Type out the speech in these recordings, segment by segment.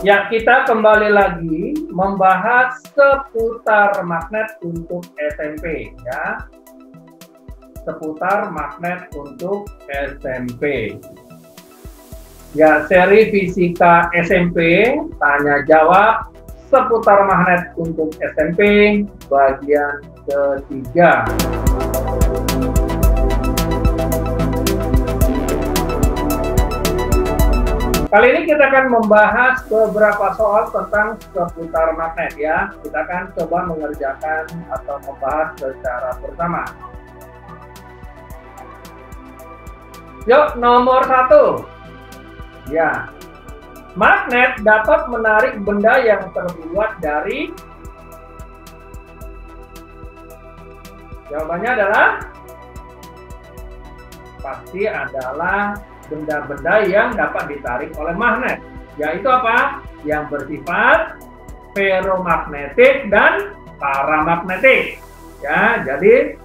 Ya, kita kembali lagi membahas seputar magnet untuk SMP ya. Seputar magnet untuk SMP. Ya, seri fisika SMP tanya jawab seputar magnet untuk SMP bagian ketiga. Kali ini kita akan membahas beberapa soal tentang seputar magnet ya. Kita akan coba mengerjakan atau membahas secara bersama. Yuk, nomor 1. Ya, magnet dapat menarik benda yang terbuat dari. Jawabannya adalah pasti adalah benda-benda yang dapat ditarik oleh magnet, yaitu apa? Yang bersifat ferromagnetik dan paramagnetik. Ya, jadi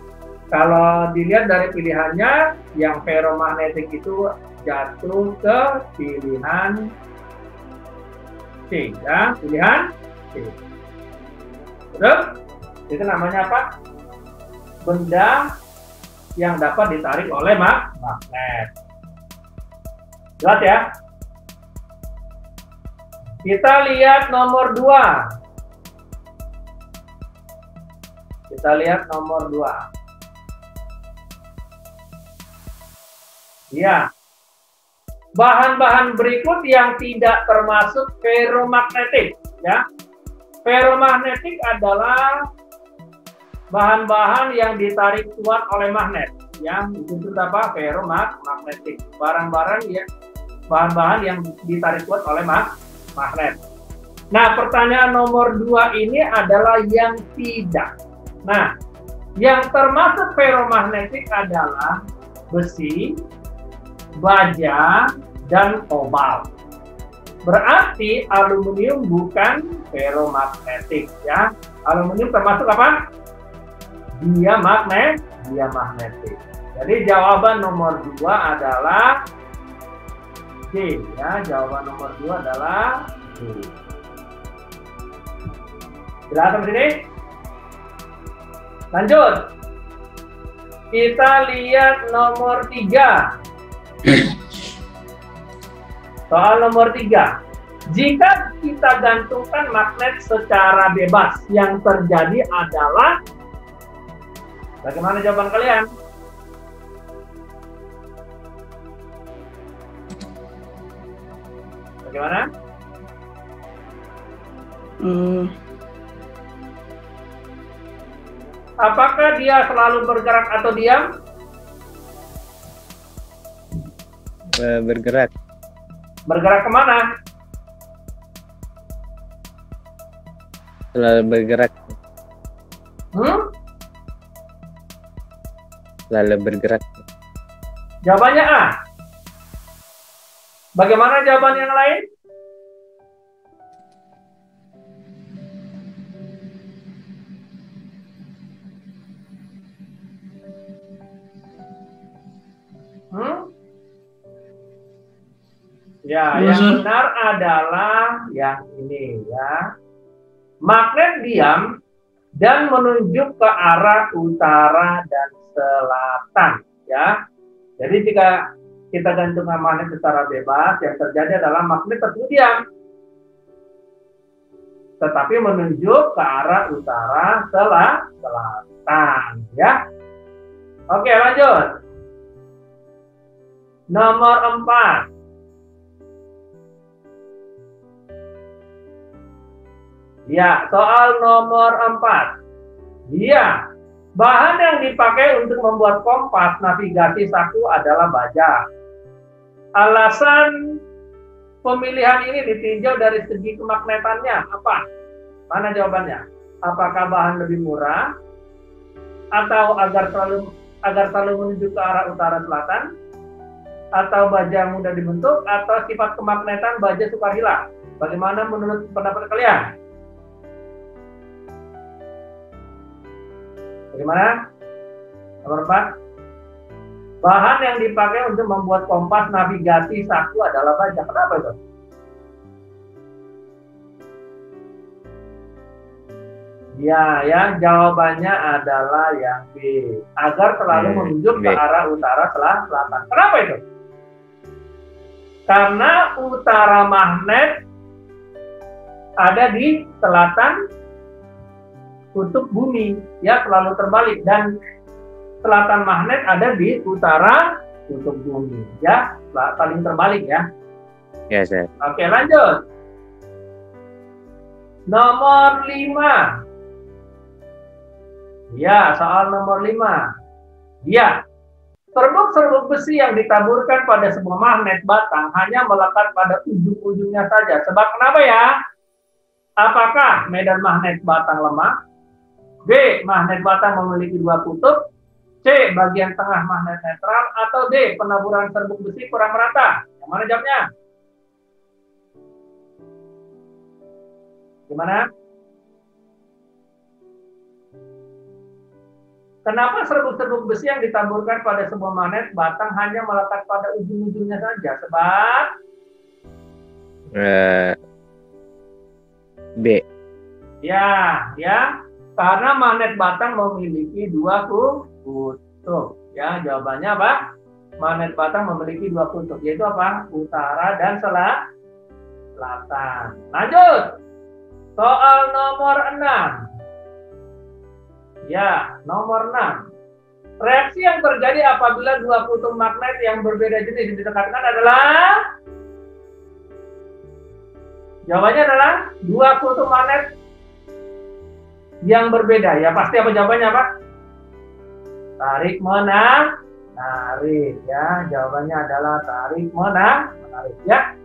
kalau dilihat dari pilihannya, yang ferromagnetik itu jatuh ke pilihan C, ya, pilihan C. Betul? Itu namanya apa? Benda yang dapat ditarik oleh magnet. Jelas ya? Kita lihat nomor 2. Kita lihat nomor 2. Ya. Bahan-bahan berikut yang tidak termasuk ferromagnetik, ya. Ferromagnetik adalah bahan-bahan yang ditarik kuat oleh magnet, yang disebut apa? Ferromagnetik. Bahan-bahan yang ditarik kuat oleh magnet. Nah, pertanyaan nomor 2 ini adalah yang tidak. Nah, yang termasuk ferromagnetik adalah besi, baja, dan kobalt. Berarti aluminium bukan ferromagnetik ya. Aluminium termasuk apa? Dia magnetik. Jadi jawaban nomor 2 adalah D ya. Jawaban nomor 2 adalah D. Jelas sampai sini? Lanjut. Kita lihat nomor 3. Soal nomor 3. Jika kita gantungkan magnet secara bebas, yang terjadi adalah, bagaimana jawaban kalian? Bagaimana? Apakah dia selalu bergerak atau diam? Bergerak. Bergerak kemana? Selalu bergerak. Selalu bergerak. Jawabannya A. Bagaimana jawaban yang lain? Ya, yang benar adalah yang ini ya. Magnet diam dan menunjuk ke arah utara dan selatan ya. Jadi jika kita gantungkan magnet secara bebas, yang terjadi adalah magnet tersebut diam, tetapi menunjuk ke arah utara selatan ya. Oke, lanjut. Nomor 4. Ya, soal nomor 4. Ya, bahan yang dipakai untuk membuat kompas navigasi saku adalah baja. Alasan pemilihan ini ditinjau dari segi kemagnetannya apa? Mana jawabannya? Apakah bahan lebih murah? Atau agar selalu menuju ke arah utara selatan? Atau baja mudah dibentuk? Atau sifat kemagnetan baja sukar hilang? Bagaimana menurut pendapat kalian? Bagaimana? Nomor 4. Bahan yang dipakai untuk membuat kompas navigasi saku adalah baja. Kenapa itu? Ya, jawabannya adalah yang B. Agar selalu menunjuk ke arah utara selatan. Kenapa itu? Karena utara magnet ada di selatan kutub bumi, ya, selalu terbalik, dan selatan magnet ada di utara kutub bumi, ya, saling terbalik, ya. Ya, Sir. Oke, lanjut. Nomor 5. Ya, soal nomor 5. Ya, serbuk-serbuk besi yang ditaburkan pada sebuah magnet batang hanya melekat pada ujung-ujungnya saja. Sebab kenapa ya? Apakah medan magnet batang lemah? B. Magnet batang memiliki 2 kutub. C. Bagian tengah magnet netral. Atau D. Penaburan serbuk besi kurang merata. Yang mana jawabnya? Gimana? Kenapa serbuk-serbuk besi yang ditaburkan pada sebuah magnet batang hanya melekat pada ujung-ujungnya saja? Sebab B. Ya, karena magnet batang memiliki 2 kutub. Ya, jawabannya apa? Magnet batang memiliki 2 kutub, yaitu apa? Utara dan selatan. Lanjut. Soal nomor 6. Ya, nomor 6. Reaksi yang terjadi apabila 2 kutub magnet yang berbeda jenis didekatkan adalah, jawabannya adalah 2 kutub magnet yang berbeda. Ya, pasti apa jawabannya, Pak? Tarik menarik, ya. Jawabannya adalah tarik menarik, ya.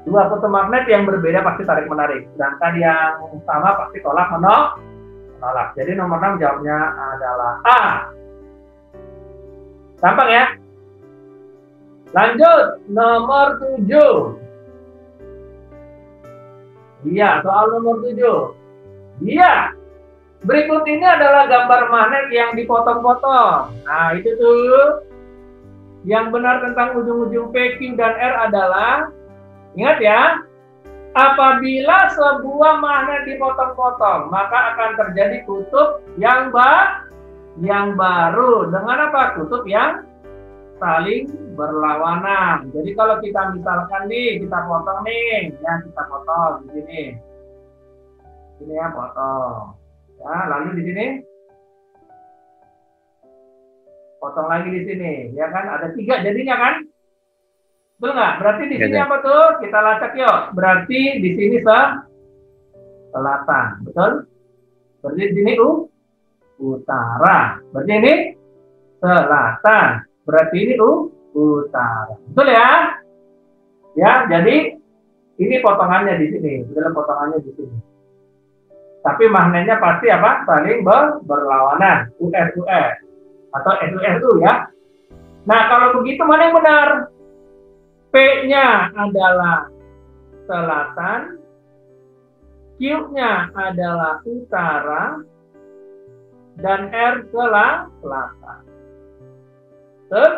2 kutub magnet yang berbeda pasti tarik menarik. Sedangkan yang sama pasti tolak menolak. Jadi nomor 6 jawabnya adalah A. Gampang ya? Lanjut, nomor 7. Iya, soal nomor 7. Iya. Berikut ini adalah gambar magnet yang dipotong-potong. Nah, itu tuh. Yang benar tentang ujung-ujung P, Q, dan R adalah, ingat ya, apabila sebuah magnet dipotong-potong, maka akan terjadi kutub yang baru. Dengan apa? Kutub yang saling berlawanan. Jadi kalau kita misalkan nih, kita potong nih, ya, kita potong di sini. Ini ya, potong. Ya, lalu di sini potong lagi di sini, ya kan? Ada 3 jadinya kan? Betul nggak? Berarti di sini apa tuh? Kita lacak yuk. Berarti di sini selatan, betul? Berarti di sini utara. Berarti ini selatan. Berarti ini utara. Betul ya? Ya, jadi ini potongannya di sini. Betul, potongannya di sini. Tapi magnetnya pasti apa? Saling berlawanan. US atau SU ya. Nah, kalau begitu mana yang benar? P-nya adalah selatan, Q-nya adalah utara, dan R selatan. Terus?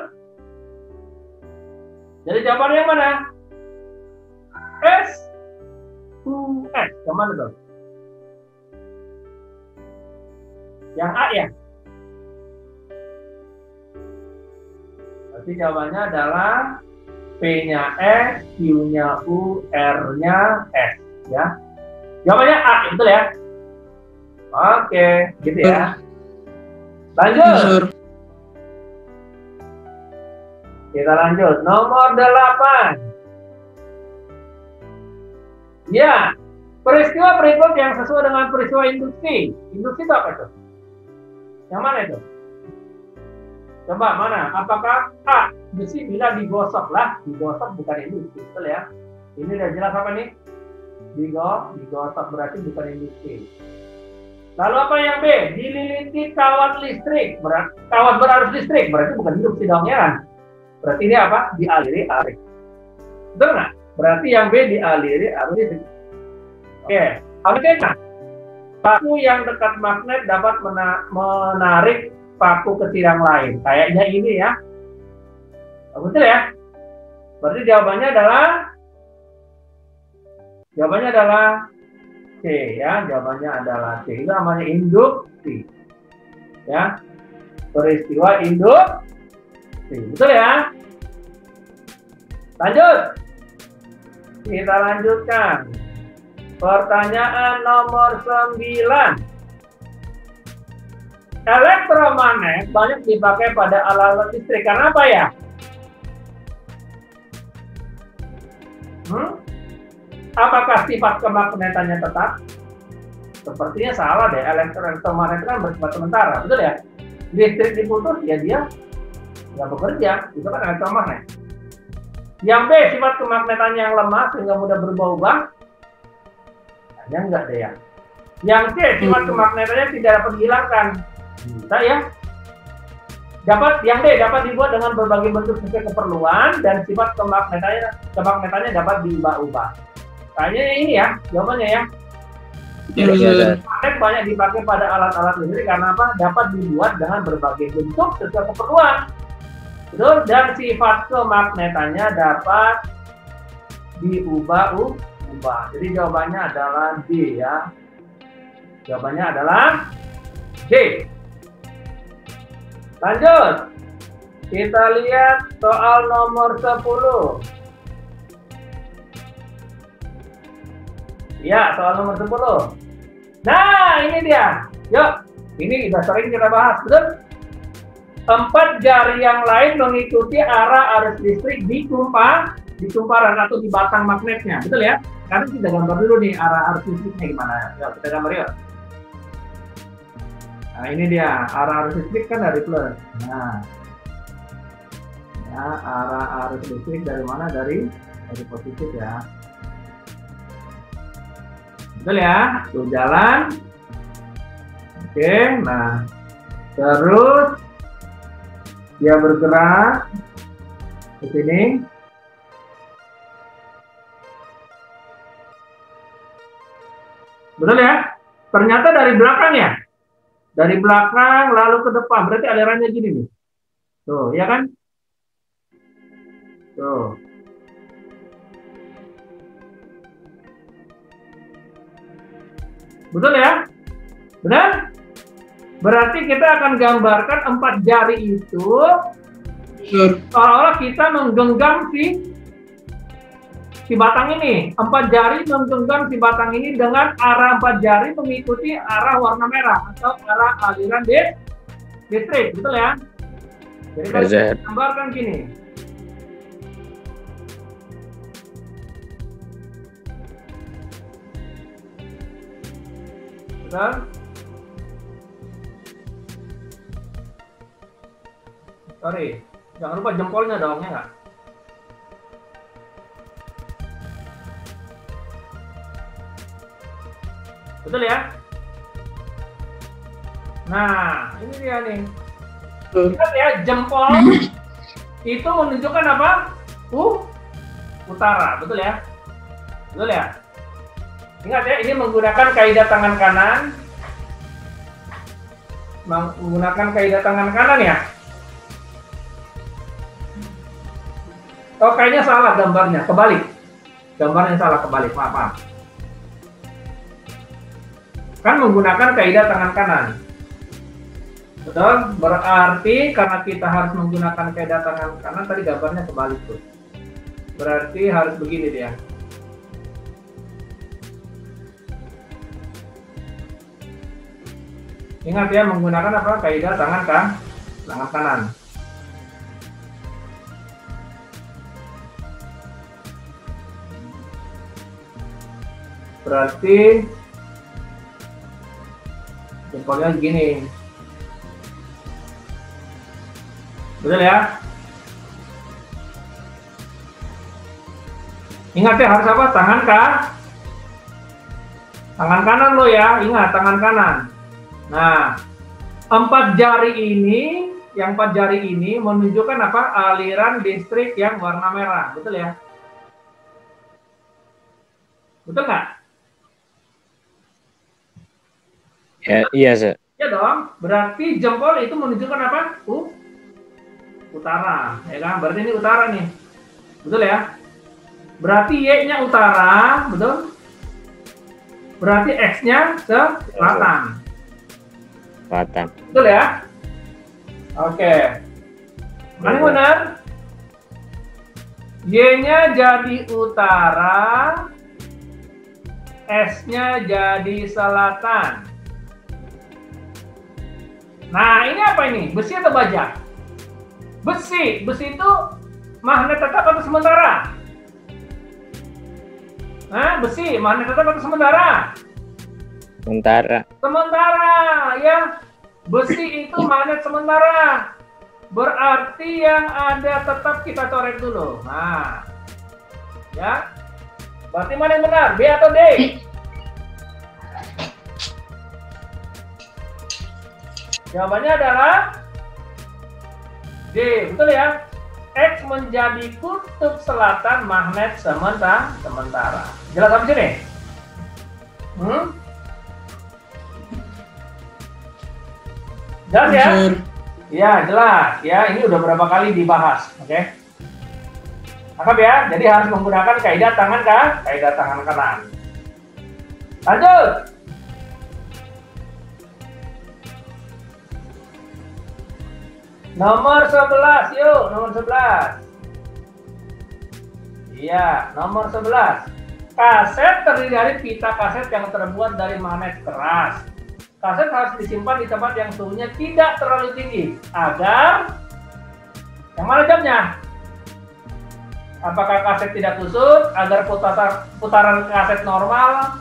Jadi jawabannya yang mana? S, U, S. Yang mana tuh? Yang A ya? Berarti jawabannya adalah P-nya S, Q-nya U, R-nya S, ya. Jawabannya A, betul ya? Oke, gitu ya. Lanjut. Kita lanjut. Nomor 8. Ya, peristiwa berikut yang sesuai dengan peristiwa induksi. Induksi itu apa itu? Yang mana itu? Coba mana? Apakah A, besi bila digosok lah? Digosok bukan induksi, betul ya? Ini udah jelas apa nih? Digosok berarti bukan induksi. Lalu apa yang B? Dililiti kawat listrik, kawat berarus listrik, berarti bukan induksi dong ya? Berarti ini apa? Dialiri arus. Betul nggak? Berarti yang B dialiri arus listrik. Oke, arusnya paku yang dekat magnet dapat menarik paku ke tiang lain. Kayaknya ini ya. Betul ya? Berarti jawabannya adalah C ya, jawabannya adalah C. Itu namanya induksi. Ya. Peristiwa induksi. Betul ya? Lanjut. Kita lanjutkan. Pertanyaan nomor 9. Elektromagnet banyak dipakai pada alat-alat listrik. Karena apa ya? Apakah sifat kemagnetannya tetap? Sepertinya salah deh. Elektromagnet kan bersifat sementara, betul ya? Listrik diputus, ya dia nggak bekerja. Itu kan elektromagnet. Yang B, sifat kemagnetannya yang lemah sehingga mudah berubah-ubah. Kayaknya enggak deh ya. Yang C, sifat kemagnetannya tidak dapat dihilangkan. Bisa ya. Yang D, dapat dibuat dengan berbagai bentuk sesuai keperluan dan sifat kemagnetannya dapat diubah-ubah. Kayaknya ini ya, jawabannya ya. Magnet banyak dipakai pada alat-alat listrik karena apa? Dapat dibuat dengan berbagai bentuk sesuai keperluan. Betul, dan sifat kemagnetannya dapat diubah-ubah. Jadi jawabannya adalah D ya. Jawabannya adalah D. Lanjut. Kita lihat soal nomor 10. Ya, soal nomor 10. Nah, ini dia. Yuk, ini udah sering kita bahas, betul? 4 jari yang lain mengikuti arah arus listrik di kumparan atau di batang magnetnya, betul ya? Sekarang kita gambar dulu nih arah arus listriknya gimana. Yuk, kita gambar yuk. Nah, ini dia arah arus listrik kan dari plus. Nah, ya, arah arus listrik dari mana? Dari positif ya. Betul ya, tuh jalan. Oke, nah terus dia bergerak ke sini. Betul ya? Ternyata dari belakang ya. Dari belakang lalu ke depan. Berarti alirannya gini nih. Tuh, ya kan? Tuh. Betul ya? Benar? Berarti kita akan gambarkan 4 jari itu seolah-olah kita menggenggam si batang ini. 4 jari menggenggam si batang ini dengan arah 4 jari mengikuti arah warna merah atau arah aliran listrik. Betul ya? Jadi kita gambarkan gini. Betul? Sorry, jangan lupa jempolnya dong, ya nggak? Betul ya? Nah, ini dia nih. Lihat ya, jempol itu menunjukkan apa? Utara, betul ya? Betul ya? Ingat ya, ini menggunakan kaidah tangan kanan. Menggunakan kaidah tangan kanan ya. Oh, kayaknya salah gambarnya, kebalik. Gambarnya salah, kebalik, maaf. Kan menggunakan kaidah tangan kanan. Betul? Berarti karena kita harus menggunakan kaidah tangan kanan, tadi gambarnya kebalik tuh. Berarti harus begini dia. Ingat ya, menggunakan apa? Kaidah tangan kanan. Berarti jempolnya gini. Betul ya? Ingat ya, harus apa? Tangan kanan lo ya. Ingat, tangan kanan. Nah, 4 jari ini, yang 4 jari ini menunjukkan apa? Aliran listrik yang warna merah. Betul ya? Betul nggak? Ya, iya, Sir. Ya dong, berarti jempol itu menunjukkan apa? Utara, ya kan? Berarti ini utara nih. Betul ya? Berarti Y-nya utara, betul? Berarti X-nya ke selatan. Selatan. Betul ya? Oke. Mana yang benar? Y-nya jadi utara, S-nya jadi selatan. Nah, ini apa ini? Besi atau baja? Besi. Besi itu magnet tetap atau sementara? Nah, besi, magnet tetap atau sementara? Sementara. Sementara, ya. Besi itu magnet sementara. Berarti yang ada tetap kita coret dulu. Nah, ya. Berarti mana yang benar? B atau D? Jawabannya adalah D, betul ya? X menjadi kutub selatan magnet sementara. Jelas sampai sini? Jelas ya? Ya, jelas. Ya, ini udah berapa kali dibahas. Oke. Tangkap ya. Jadi harus menggunakan kaidah tangan kanan. Lanjut. Nomor 11, yuk. Nomor 11. Iya, nomor 11. Kaset terdiri dari pita kaset yang terbuat dari magnet keras. Kaset harus disimpan di tempat yang suhunya tidak terlalu tinggi agar yang mana jamnya? Apakah kaset tidak kusut? Agar putaran kaset normal?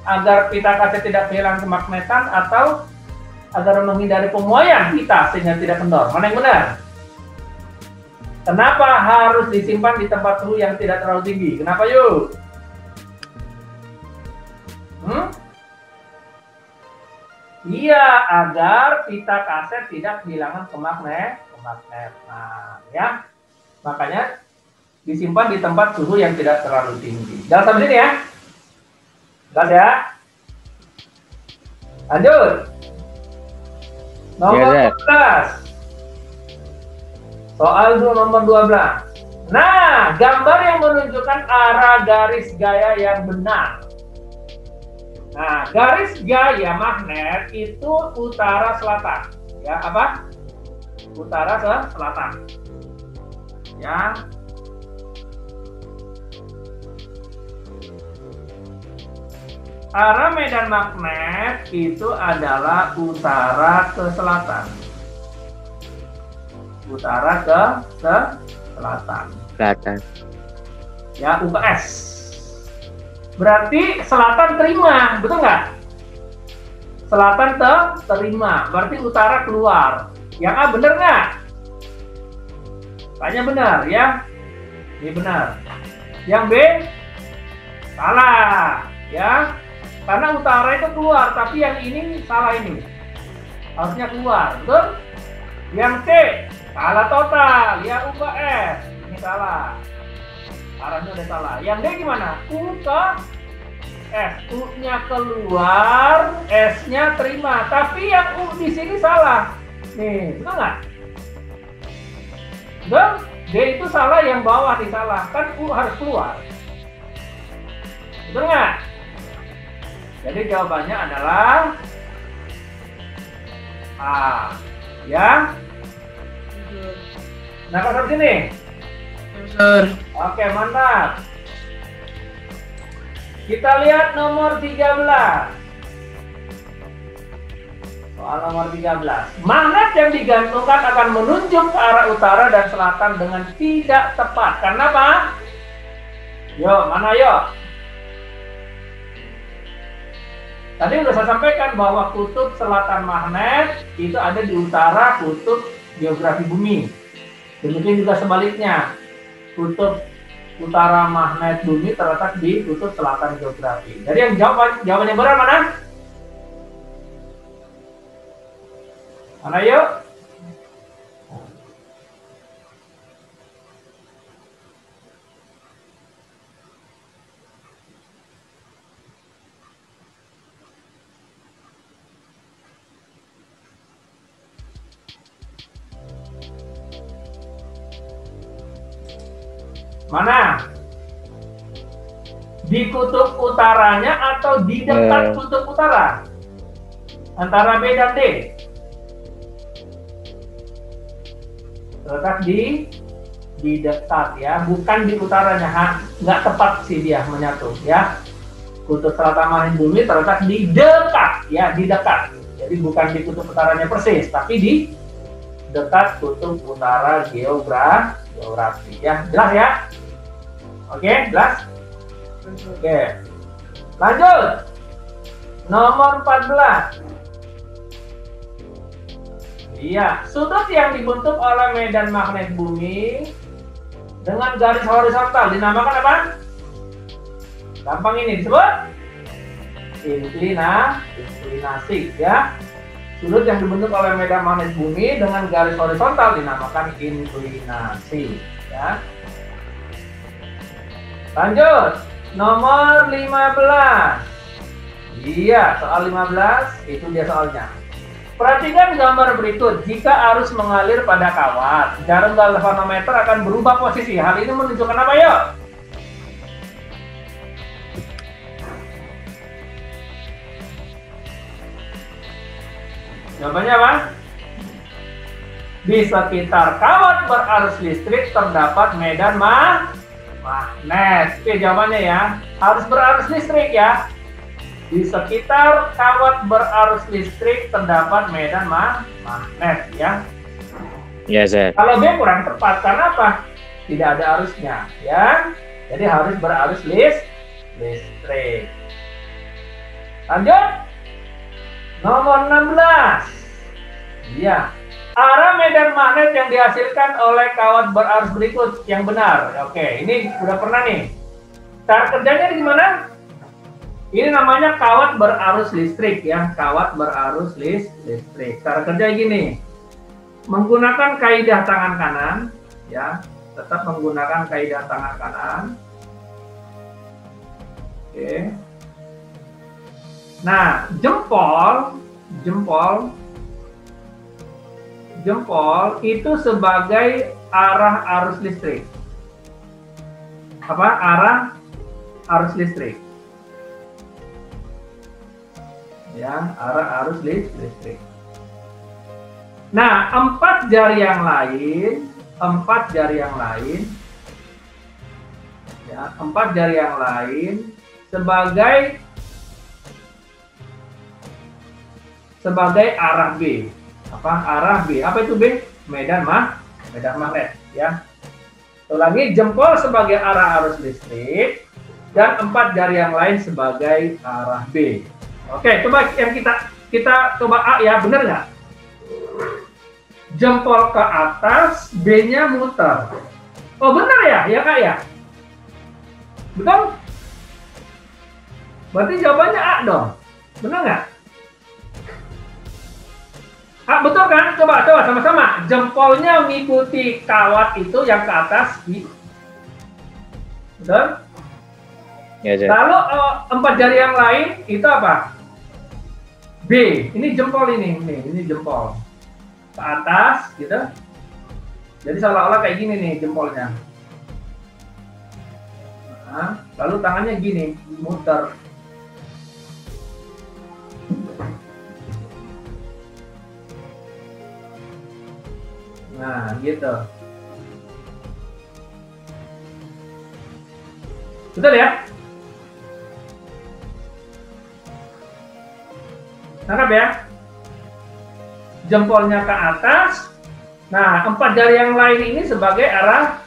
Agar pita kaset tidak kehilangan kemagnetan? Atau agar menghindari pemuaian pita sehingga tidak kendor? Mana yang benar? Kenapa harus disimpan di tempat suhu yang tidak terlalu tinggi? Kenapa yuk? Iya, agar pita kaset tidak kehilangan kemagnet. Nah, ya. Makanya disimpan di tempat suhu yang tidak terlalu tinggi. Jangan sampai sini ya. Jelas ya. Lanjut. Nomor 12. Soal nomor 12. Nah, gambar yang menunjukkan arah garis gaya yang benar. Nah, garis gaya magnet itu utara selatan. Ya, apa? Utara selatan. Ya. Arah medan magnet itu adalah utara ke selatan. Utara ke selatan. Selatan. Ya, UKS. Berarti selatan terima, betul nggak? Selatan terima, berarti utara keluar. Yang A benar nggak? Tanya benar ya. Ini benar. Yang B salah ya. Karena utara itu keluar, tapi yang ini salah ini. Harusnya keluar, betul? Yang C salah total, ya UKS. Ini salah. Arahnya udah salah. Yang D gimana? U ke S. U-nya keluar, S-nya terima. Tapi yang U di sini salah. Nih, betul nggak? Betul? D itu salah, yang bawah di salah. Kan U harus keluar. Betul nggak? Jadi jawabannya adalah A. Ya? Nah, kalau sini. Oke, mantap. Kita lihat nomor 13. Soal nomor 13. Magnet yang digantungkan akan menunjuk ke arah utara dan selatan dengan tidak tepat. Karena apa? Yuk, mana yuk? Tadi udah saya sampaikan bahwa kutub selatan magnet itu ada di utara kutub geografi bumi. Demikian juga sebaliknya. Kutub utara magnet bumi terletak di kutub selatan geografi. Jadi yang jawabannya benar mana? Mana yuk? Mana? Di kutub utaranya atau di dekat kutub utara? Antara B dan D. Terletak di dekat ya, bukan di utaranya. Nggak tepat sih dia menyatu ya. Kutub selatan main bumi terletak di dekat ya, di dekat. Jadi bukan di kutub utaranya persis, tapi di dekat kutub utara geografi ya. Jelas ya? Oke, jelas? Oke. Lanjut. Nomor 14. Iya, sudut yang dibentuk oleh medan magnet bumi dengan garis horizontal dinamakan apa? Gampang ini disebut inklinasi ya. Sudut yang dibentuk oleh medan magnet bumi dengan garis horizontal dinamakan inklinasi ya. Lanjut, nomor 15. Iya, soal 15 itu dia soalnya. Perhatikan gambar berikut. Jika arus mengalir pada kawat, jarum galvanometer akan berubah posisi. Hal ini menunjukkan apa, yuk? Jawabannya apa? Di sekitar kawat berarus listrik terdapat medan magnet. Oke, jawabannya ya. Harus berarus listrik ya. Di sekitar kawat berarus listrik terdapat medan magnet ya. Ya, Sir. Kalau B kurang tepat karena apa? Tidak ada arusnya ya. Jadi harus berarus listrik. Lanjut. Nomor 16. Iya. Arah medan magnet yang dihasilkan oleh kawat berarus berikut yang benar. Oke, ini udah pernah nih. Cara kerjanya gimana? Ini namanya kawat berarus listrik ya, kawat berarus listrik. Cara kerja gini, menggunakan kaidah tangan kanan ya, tetap menggunakan kaidah tangan kanan. Oke. Nah, jempol itu sebagai arah arus listrik. Apa? Arah arus listrik. Ya, arah arus listrik. Nah, empat jari yang lain sebagai arah B. Apa? Arah B. Apa itu B? Medan magnet ya. Ulangi, jempol sebagai arah arus listrik dan empat jari yang lain sebagai arah B. Oke, coba yang kita coba A ya, benar nggak? Jempol ke atas, B-nya muter. Oh benar ya, ya Kak ya? Betul? Berarti jawabannya A dong, benar nggak? Ah, betul kan? Coba sama-sama. Jempolnya mengikuti kawat itu yang ke atas, betul? Ya, Sir. Lalu empat jari yang lain itu apa? B, ini jempol ini jempol ke atas, gitu. Jadi seolah-olah kayak gini nih jempolnya. Nah, lalu tangannya gini, muter. Nah, gitu. Betul ya? Nangkap ya? Jempolnya ke atas. Nah, empat jari yang lain ini sebagai arah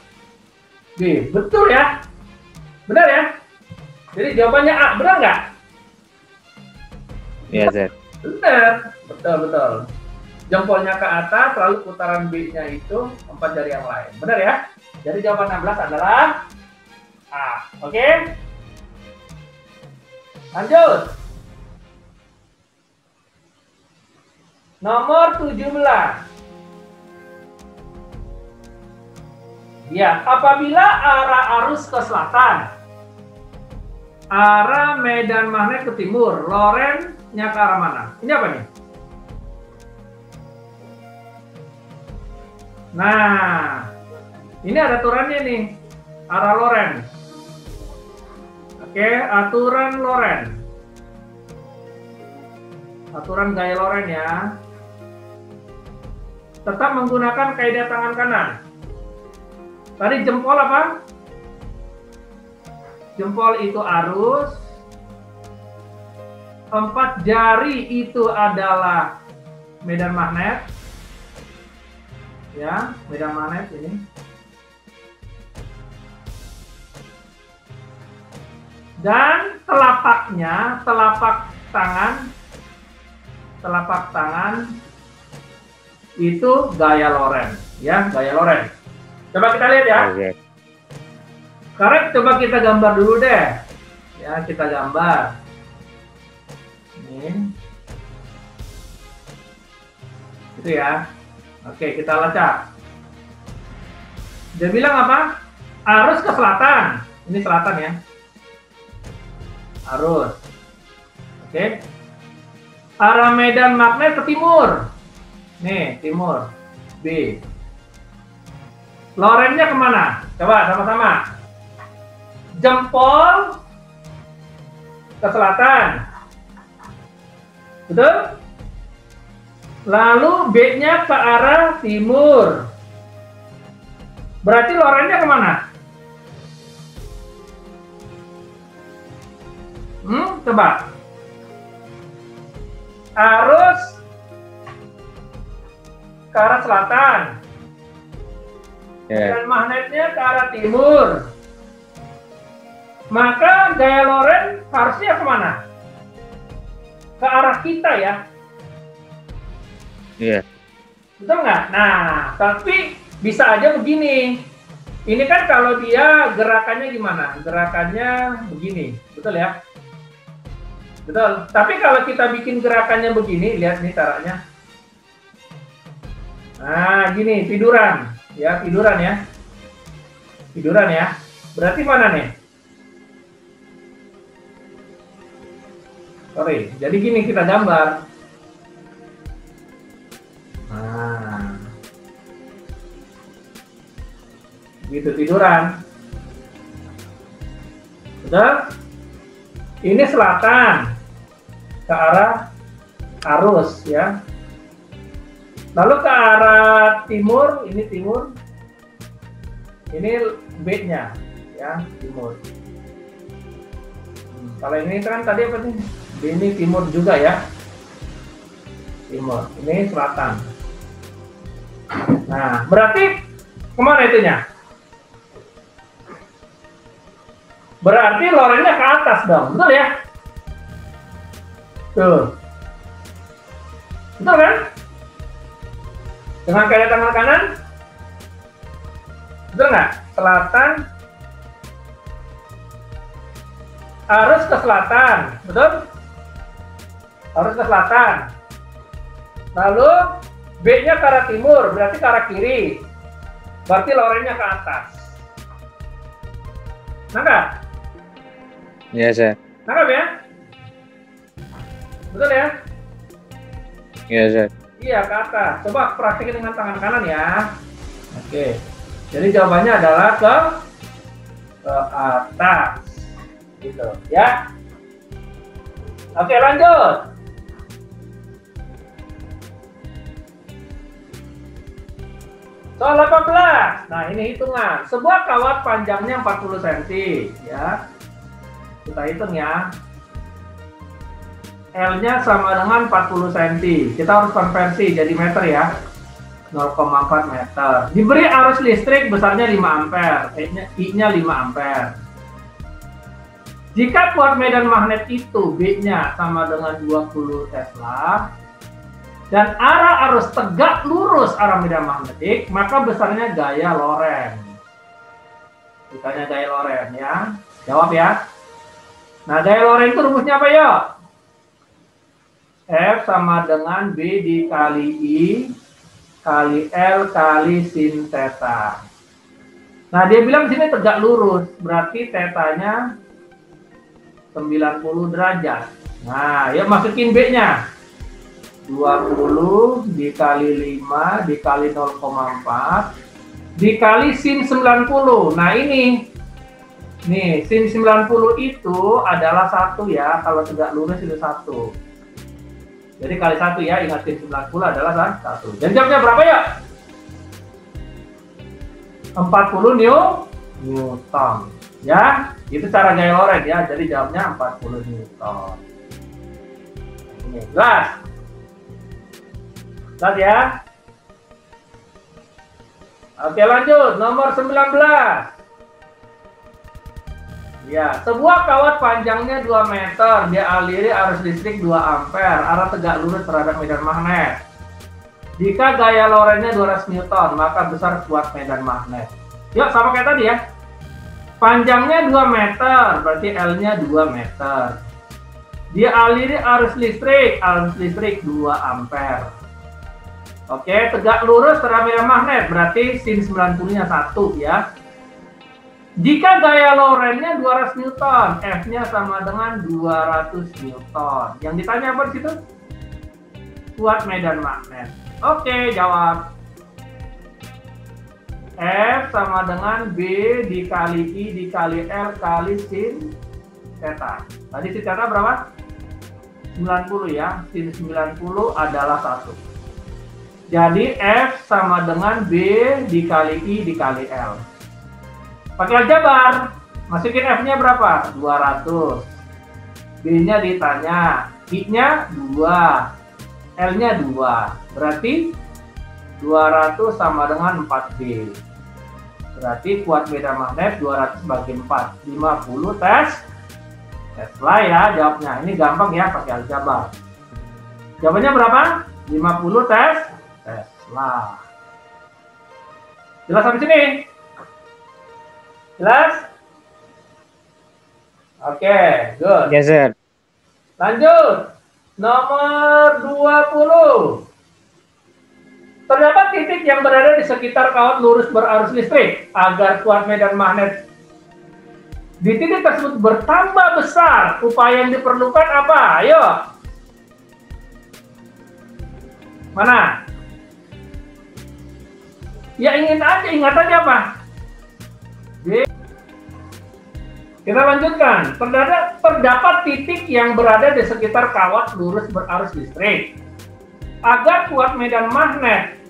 B. Betul ya? Benar ya? Jadi jawabannya A. Benar nggak? Iya, Sir. Benar. Betul. Jempolnya ke atas, lalu putaran B-nya itu empat jari yang lain. Benar ya? Jadi jawaban 16 adalah A. Oke? Lanjut. Nomor 17. Ya, apabila arah arus ke selatan, arah medan magnet ke timur, Lorentz-nya ke arah mana? Ini apa nih? Nah, ini ada aturannya nih, arah Lorentz. Oke, aturan Lorentz. Aturan gaya Lorentz ya. Tetap menggunakan kaidah tangan kanan. Tadi jempol apa? Jempol itu arus. 4 jari itu adalah medan magnet. Ya, medan magnet ini. Dan telapaknya, telapak tangan itu gaya Lorentz, ya, gaya Lorentz. Coba kita lihat ya. Oke. Sekarang coba kita gambar dulu deh. Ya, kita gambar. Ini. Itu ya. Oke, kita lacak. Dia bilang apa? Arus ke selatan. Ini selatan ya. Arus. Oke. Arah medan magnet ke timur. Nih, timur. B. Lorentz-nya kemana? Coba sama-sama. Jempol ke selatan. Betul? Lalu B-nya ke arah timur. Berarti Lorentz-nya kemana? Coba. Arus ke arah selatan. Dan magnetnya ke arah timur. Maka gaya Lorentz harusnya kemana? Ke arah kita ya. Iya. Betul nggak? Nah, tapi bisa aja begini. Ini kan kalau dia gerakannya gimana? Gerakannya begini. Betul ya? Betul. Tapi kalau kita bikin gerakannya begini, lihat nih caranya. Nah, gini, tiduran. Ya, tiduran ya. Tiduran ya. Berarti mana nih? Sorry, jadi gini kita gambar. Nah, gitu tiduran. Betul? Ini selatan ke arah arus ya. Lalu ke arah timur, ini timur. Ini B-nya ya, timur. Kalau ini kan tadi apa sih? Ini timur juga ya. Timur. Ini selatan. Nah, berarti kemana itunya? Berarti Lorentz-nya ke atas dong, betul ya? Tuh. Betul kan? Dengan kaidah tangan kanan? Betul nggak? Selatan. Arus ke selatan, betul? Arus ke selatan. Lalu B-nya ke arah timur, berarti ke arah kiri. Berarti Lorentz-nya ke atas. Nangkap? Iya, Sir. Nangkap ya? Betul ya? Iya, Sir. Iya, ke atas. Coba praktekin dengan tangan kanan ya. Oke. Jadi jawabannya adalah ke atas. Gitu ya. Oke, lanjut. Soal 18. Nah, ini hitungan. Sebuah kawat panjangnya 40 cm ya. Kita hitung ya. L-nya sama dengan 40 cm. Kita harus konversi jadi meter ya. 0,4 meter. Diberi arus listrik besarnya 5 ampere. I-nya 5 ampere. Jika kuat medan magnet itu B-nya sama dengan 20 Tesla dan arah arus tegak lurus arah medan magnetik, maka besarnya gaya Lorentz. Ditanya gaya Lorentz ya. Jawab ya. Nah, gaya Lorentz itu rumusnya apa ya? F sama dengan B dikali I kali L kali sin theta. Nah, dia bilang sini tegak lurus, berarti tetanya 90 derajat. Nah, ya masukin B-nya. 20 dikali 5 dikali 0,4 dikali sin 90. Nah, ini Nih, sin 90 itu adalah 1 ya, kalau tegak lurus itu 1. Jadi kali 1 ya, ingat sin 90 adalah 1. Dan jawabnya berapa ya? 40 Newton. Ya, itu cara gaya Lorentz ya, jadi jawabnya 40 Newton. Ini, jelas? Jelas ya? Oke, lanjut, nomor 19. Ya, sebuah kawat panjangnya 2 meter, dialiri arus listrik 2 ampere, arah tegak lurus terhadap medan magnet. Jika gaya Lorentz-nya 200 Newton, maka besar kuat medan magnet. Yuk, sama kayak tadi ya. Panjangnya 2 meter, berarti L-nya 2 meter. Dialiri arus listrik 2 ampere. Oke, tegak lurus terhadap medan magnet, berarti sin 90-nya 1 ya. Jika gaya Lorentz-nya 200 Newton, F-nya sama dengan 200 Newton. Yang ditanya apa di situ? Kuat medan magnet. Oke, jawab. F sama dengan B dikali I dikali L kali sin theta. Tadi sin theta berapa? 90 ya. Sin 90 adalah 1. Jadi F sama dengan B dikali I dikali L. Pakai aljabar, masukin F-nya berapa? 200. B-nya ditanya, I-nya 2, L-nya 2. Berarti 200 sama dengan 4B. Berarti kuat medan magnet 200 bagi 4. 50 Tesla ya jawabnya. Ini gampang ya pakai aljabar. Jawabannya berapa? 50 Tesla. Jelas sampai sini? Jelas? Oke, good. Yes, sir. Lanjut. Nomor 20. Terdapat titik yang berada di sekitar kawat lurus berarus listrik agar kuat medan magnet di titik tersebut bertambah besar. Upaya yang diperlukan apa? Ayo. Mana? Ya ingat aja apa? B. Kita lanjutkan. Terdapat titik yang berada di sekitar kawat lurus berarus listrik. Agar kuat medan magnet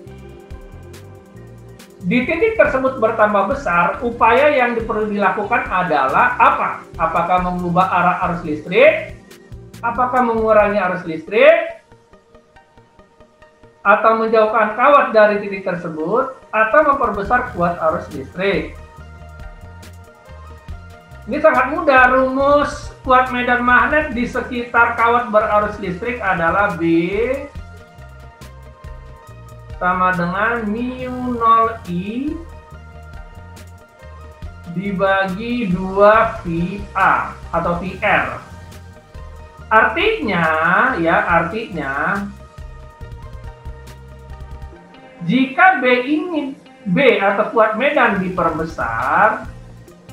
di titik tersebut bertambah besar, upaya yang perlu dilakukan adalah apa? Apakah mengubah arah arus listrik? Apakah mengurangi arus listrik? Atau menjauhkan kawat dari titik tersebut? Atau memperbesar kuat arus listrik? Ini sangat mudah. Rumus kuat medan magnet di sekitar kawat berarus listrik adalah B sama dengan mu 0I dibagi 2 VA atau VR. Artinya jika B atau kuat medan diperbesar,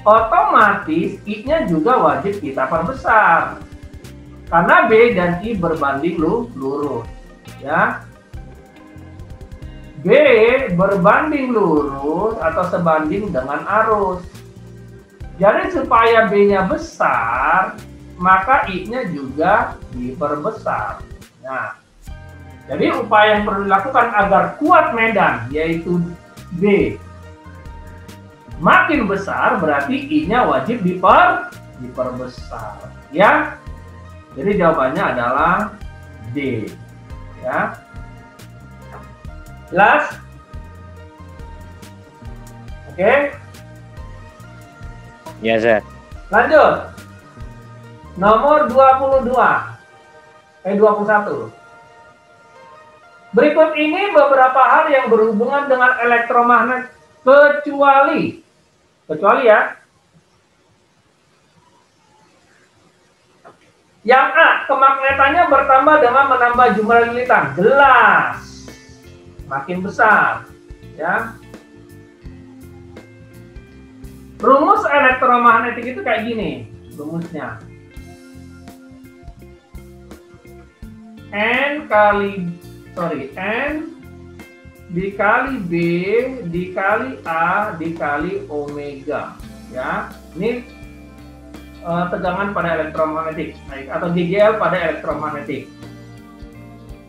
otomatis I-nya juga wajib kita perbesar. Karena B dan I berbanding lurus, ya. B berbanding lurus atau sebanding dengan arus. Jadi supaya B-nya besar, maka I-nya juga diperbesar. Nah, jadi upaya yang perlu dilakukan agar kuat medan, yaitu B, makin besar, berarti I-nya wajib diperbesar. Ya, jadi jawabannya adalah D. Ya. Jelas? Oke? Yes, sir. Lanjut. Nomor 21. Berikut ini beberapa hal yang berhubungan dengan elektromagnet kecuali ya. Yang A, kemagnetannya bertambah dengan menambah jumlah lilitan. Jelas. Makin besar, ya. Rumus elektromagnetik itu kayak gini rumusnya. N dikali B dikali A dikali omega, ya. Ini tegangan pada elektromagnetik, atau GGL pada elektromagnetik.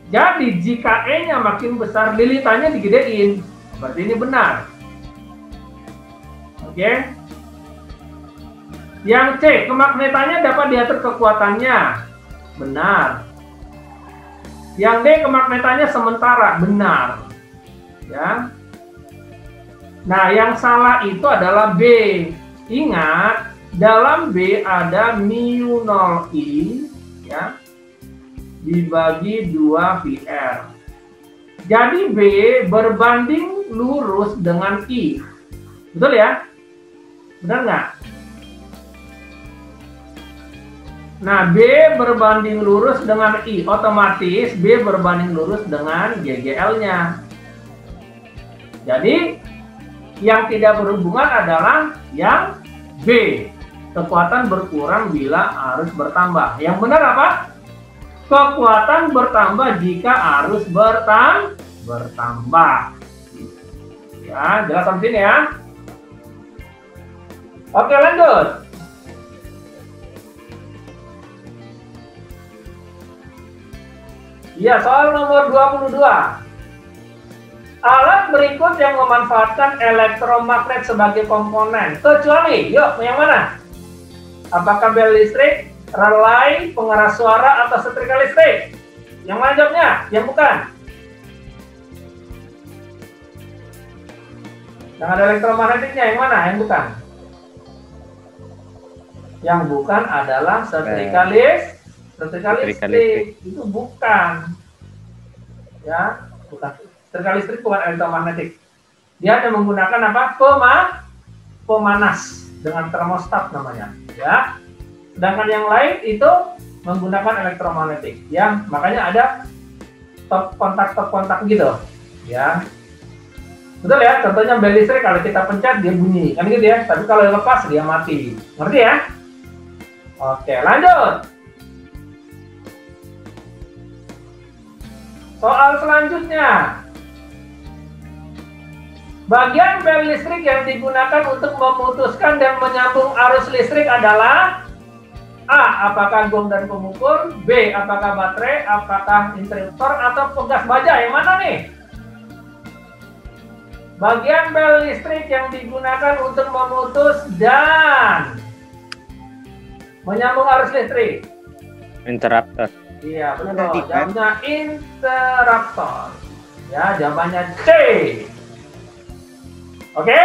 Jadi jika E-nya makin besar, lilitannya digedein. Berarti ini benar. Oke. Yang C, kemagnetannya dapat diatur kekuatannya. Benar. Yang D, kemagnetannya sementara. Benar. Ya. Nah, yang salah itu adalah B. Ingat, dalam B ada mu 0I, ya, dibagi 2 VR. Jadi B berbanding lurus dengan I. Betul ya? Benar nggak? Nah, B berbanding lurus dengan I. Otomatis B berbanding lurus dengan GGL-nya. Jadi, yang tidak berhubungan adalah yang B. Kekuatan berkurang bila arus bertambah. Yang benar apa? Kekuatan bertambah jika arus bertambah. Ya, jelas sampai sini ya. Oke, lanjut. Ya, soal nomor 22. Alat berikut yang memanfaatkan elektromagnet sebagai komponen, kecuali, yuk, yang mana? Apakah bel listrik, relay, pengeras suara, atau setrika listrik? Yang mana jawabnya? Yang bukan. Yang ada elektromagnetiknya, yang mana? Yang bukan. Yang bukan adalah setrika listrik. Itu bukan. Ya, bukan. Setrika listrik bukan elektromagnetik. Dia hanya menggunakan apa? Pemanas dengan termostat namanya. Ya. Sedangkan yang lain itu menggunakan elektromagnetik. Ya, makanya ada top kontak gitu. Ya. Betul ya? Contohnya bel listrik kalau kita pencet dia bunyi, kan gitu ya. Tapi kalau lepas dia mati. Ngerti ya? Oke, lanjut. Soal selanjutnya. Bagian bel listrik yang digunakan untuk memutuskan dan menyambung arus listrik adalah A. Apakah gong dan pemukul? B. Apakah baterai? Apakah interruptor? Atau pegas baja? Yang mana nih? Bagian bel listrik yang digunakan untuk memutus dan menyambung arus listrik. Interruptor. Iya, benar. Jawabnya interruptor. Ya, jawabannya C. Oke?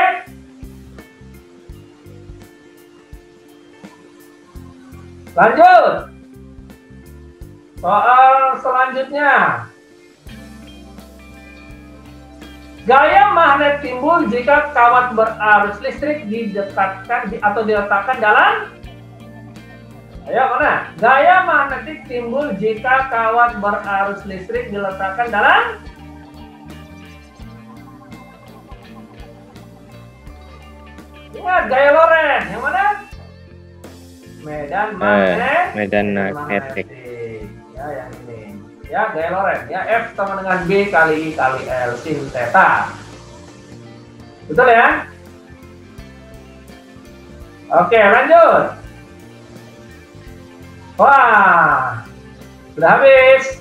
Lanjut. Soal selanjutnya. Gaya magnet timbul jika kawat berarus listrik didekatkan atau diletakkan dalam. Ayo, mana? Gaya magnetik timbul jika kawat berarus listrik diletakkan dalam. Ingat, gaya Lorentz. Yang mana? Medan magnetik. Ya, yang ini. Ya, gaya Lorentz. Ya, F sama dengan B kali I kali L sin theta. Betul ya? Oke, lanjut. Wah, sudah habis.